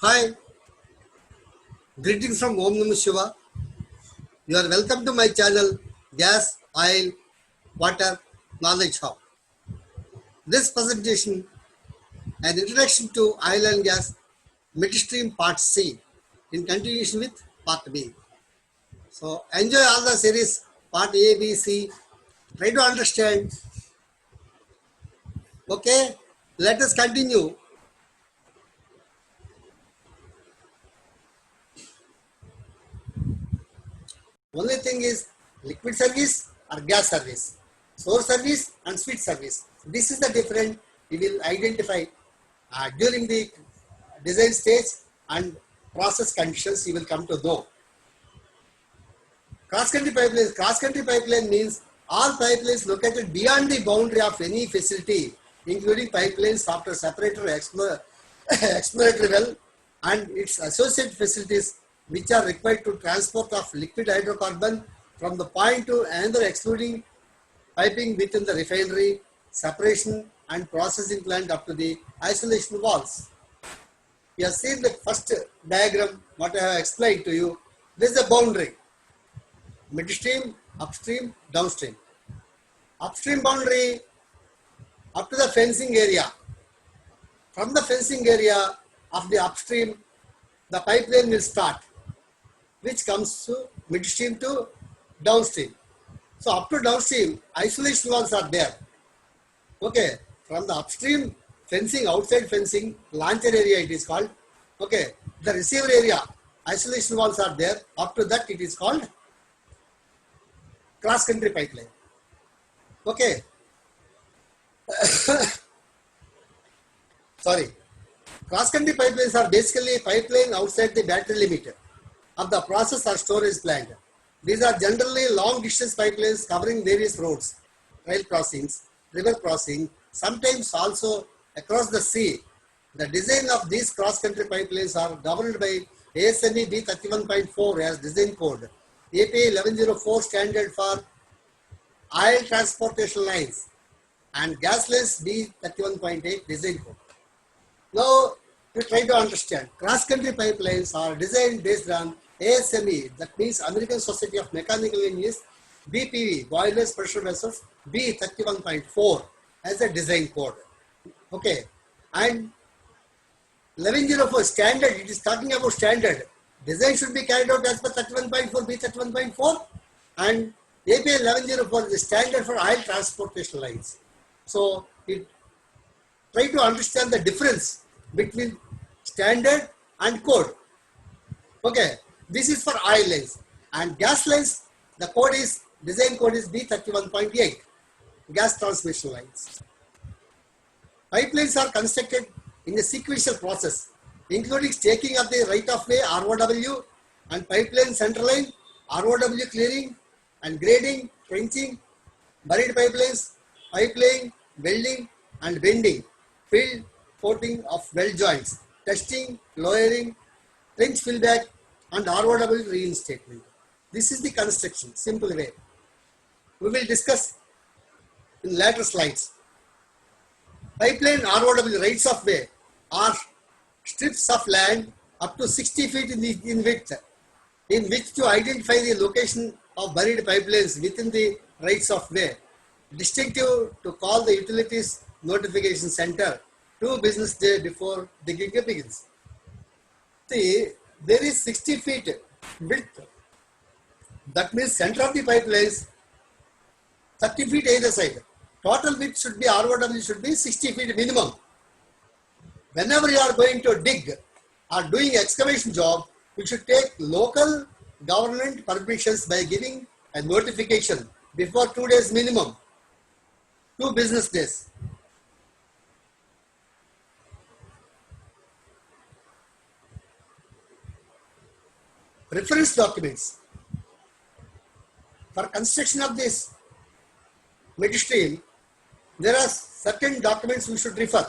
Hi, greetings from Om Namah Shiva. You are welcome to my channel Gas, Oil, Water, Knowledge Hub. This presentation, an introduction to oil and gas, midstream part C, in continuation with part B. So enjoy all the series part A, B, C. Try to understand. Okay, let us continue. Only thing is liquid service or gas service, source service and sweet service. This is the difference we will identify during the design stage and process conditions you will come to know. Cross-country pipeline. Cross-country pipeline means all pipelines located beyond the boundary of any facility, including pipelines after separator exploratory well and its associated facilities which are required to transport of liquid hydrocarbon from the point to another, excluding piping within the refinery, separation and processing plant up to the isolation walls. You have seen the first diagram, what I have explained to you. This is the boundary. Midstream, upstream, downstream. Upstream boundary up to the fencing area. From the fencing area of the upstream, the pipeline will start, which comes to midstream to downstream. So up to downstream, isolation walls are there. Okay, from the upstream fencing, outside fencing, launcher area it is called. Okay, the receiver area, isolation walls are there. Up to that it is called cross-country pipeline. Okay. Sorry. Cross-country pipelines are basically pipeline outside the battery limit of the process or storage plant. These are generally long-distance pipelines covering various roads, rail crossings, river crossing, sometimes also across the sea. The design of these cross-country pipelines are governed by ASME B31.4 as design code, APA 1104 standard for oil transportation lines, and gas lines B31.8 design code. Now, we try to understand. Cross-country pipelines are designed based on ASME, that means American Society of Mechanical Engineers, BPV, boilers, pressure vessels, B31.4 as a design code. Okay, and 1104 standard, it is talking about standard. Design should be carried out as per 31.4, B31.4, and APA 1104 is the standard for oil transportation lines. So, try to understand the difference between standard and code. Okay, this is for oil lines, and gas lines, the code is, design code is B31.8, gas transmission lines. Pipelines are constructed in a sequential process, including staking of the right of way ROW and pipeline centerline, ROW clearing and grading, trenching, buried pipelines, pipeline, welding and bending, field coating of weld joints, testing, lowering, trench fillback and ROW reinstatement. This is the construction, simple way. We will discuss in later slides. Pipeline ROW rights of way are strips of land up to 60 feet in width, in which to identify the location of buried pipelines within the rights of way. Distinctive to call the utilities notification center 2 business days before digging begins. See, there is 60 feet width. That means center of the pipelines 30 feet either side. Total width should be, ROW should be 60 feet minimum. Whenever you are going to dig or doing excavation job, you should take local government permissions by giving a notification before 2 days minimum, 2 business days. Reference documents. For construction of this midstream, there are certain documents we should refer.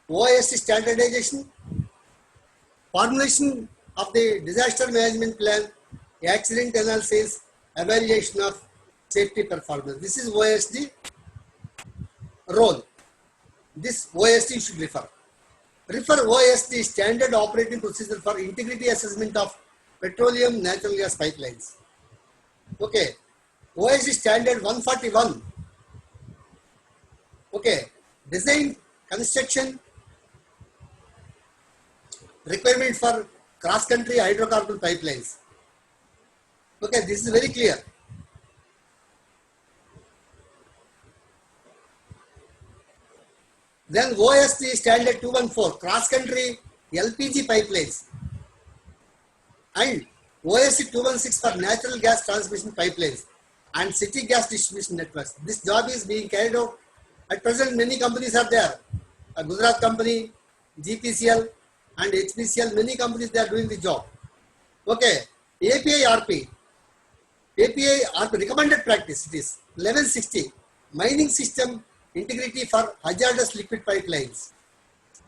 OSC standardization, formulation of the disaster management plan, accident analysis, evaluation of safety performance. This is OSD role. This OSD should refer. Refer OSD standard operating procedure for integrity assessment of petroleum natural gas pipelines. Okay, OSD standard 141. Okay, design, construction, requirement for cross-country hydrocarbon pipelines. Okay, this is very clear. Then OSD standard 214, cross-country LPG pipelines, and OSD 216 for natural gas transmission pipelines and city gas distribution networks. This job is being carried out. At present, many companies are there. A Gujarat company, GPCL and HPCL, many companies, they are doing the job. Okay, API RP recommended practice, it is 1160, mining system integrity for hazardous liquid pipelines.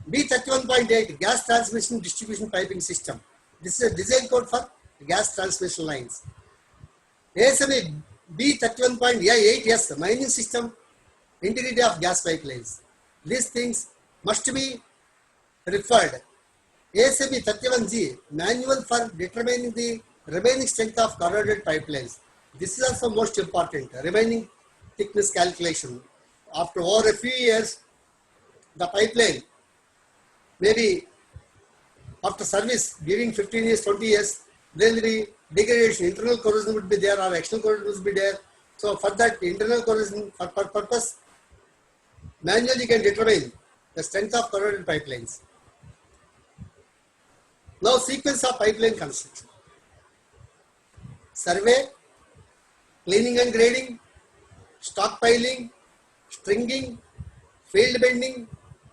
B31.8, gas transmission distribution piping system. This is a design code for gas transmission lines. ASME B31.8, yes, mining system integrity of gas pipelines. These things must be referred. ASME 31G, manual for determining the remaining strength of corroded pipelines. This is also most important, remaining thickness calculation. After over a few years, the pipeline, maybe after service, giving 15 years, 20 years, there will be degradation, internal corrosion would be there or external corrosion would be there. So for that internal corrosion, for purpose, manually you can determine the strength of corroded pipelines. Now sequence of pipeline construction. Survey, cleaning and grading, stockpiling, stringing, field bending,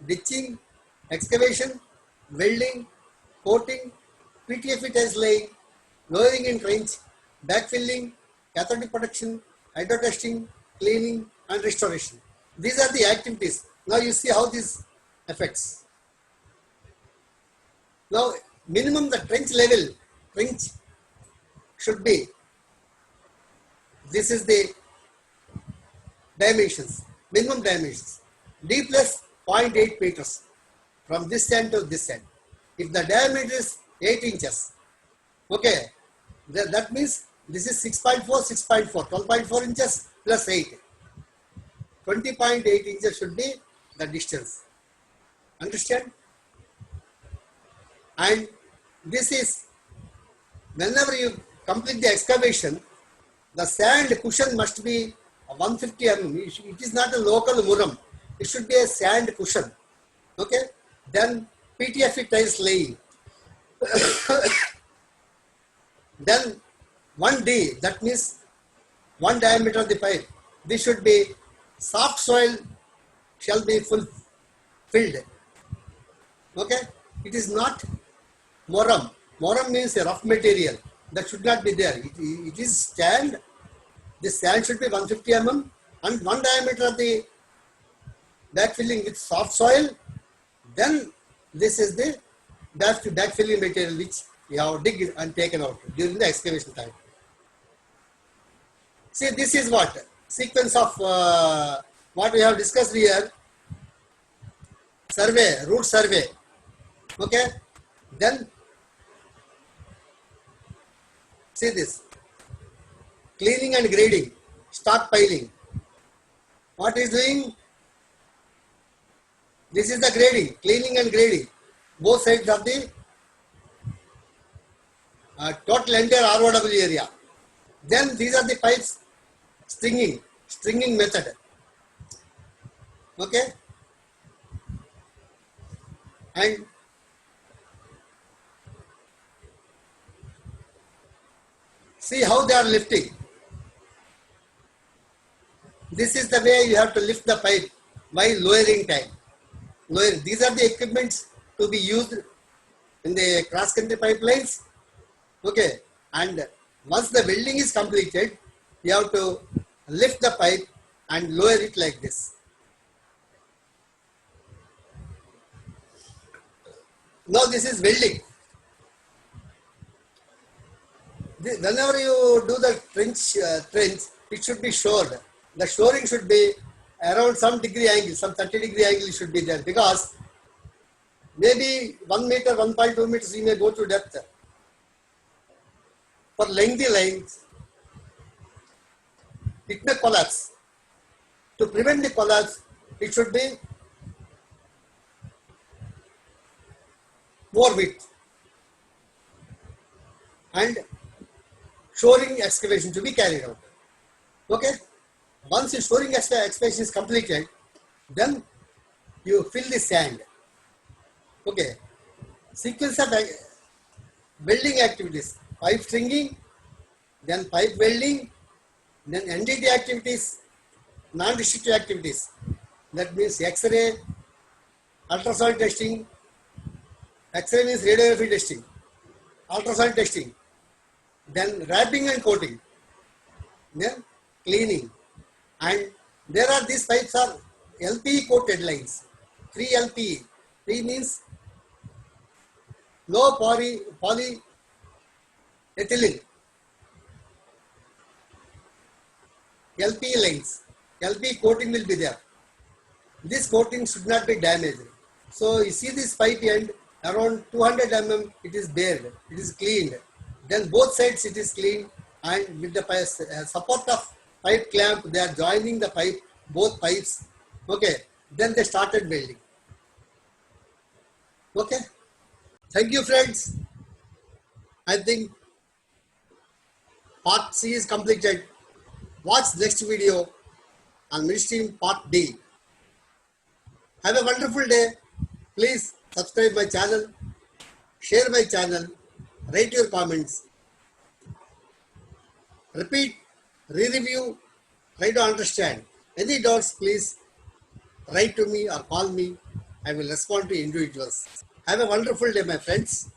ditching, excavation, welding, coating, PTFE tiles laying, lowering in trench, backfilling, cathodic protection, hydro testing, cleaning and restoration. These are the activities. Now you see how this affects. Now minimum the trench level, trench should be, this is the dimensions, minimum dimensions, D plus 0.8 meters from this end to this end. If the diameter is 8 inches, okay, that means this is 6.4, 6.4, 12.4 inches plus 8. 20.8 inches should be the distance. Understand? And this is, whenever you complete the excavation, the sand cushion must be 150 mm. It is not a local muram. It should be a sand cushion. Okay. Then PTFE tiles laying. Then 1D, that means 1 diameter of the pipe. This should be soft soil, shall be full filled. Okay. It is not moram. Moram means a rough material. That should not be there. It is sand. This sand should be 150 mm and 1 diameter of the backfilling with soft soil. Then this is the backfilling material which we have digged and taken out during the excavation time. See, this is what sequence of what we have discussed here. Survey, root survey. Okay. Then see this, cleaning and grading, stockpiling. What is doing? This is the grading, cleaning and grading, both sides of the total entire ROW area. Then these are the pipes, stringing method. Okay. And see how they are lifting. This is the way you have to lift the pipe by lowering time. These are the equipments to be used in the cross-country pipelines. Okay. And once the welding is completed, you have to lift the pipe and lower it like this. Now this is welding. Whenever you do the trench, it should be shored. The shoring should be around some degree angle, some 30-degree angle should be there, because Maybe 1 meter, 1.2 meters, you may go to depth. For lengthy lines, it may collapse. To prevent the collapse, it should be more width and shoring excavation to be carried out. Okay? Once the shoring excavation is completed, then you fill the sand. Okay? Sequence of welding activities: pipe stringing, then pipe welding, then NDT activities, non-destructive activities. That means X-ray, ultrasound testing. X-ray means radiography testing, ultrasound testing, then wrapping and coating, then cleaning. And there are these pipes are LPE coated lines, 3 LPE. 3 means low polyethylene. LPE lines, LPE coating will be there. This coating should not be damaged. So you see this pipe end around 200 mm, it is bared, it is cleaned. Then both sides it is cleaned, and with the support of pipe clamp, they are joining the pipe, both pipes. Okay, then they started welding. Okay, thank you friends. I think part C is completed. Watch next video on Ministry part D. Have a wonderful day. Please subscribe my channel, share my channel, write your comments, repeat, re-review, try to understand. Any doubts, please write to me or call me. I will respond to individuals. Have a wonderful day, my friends.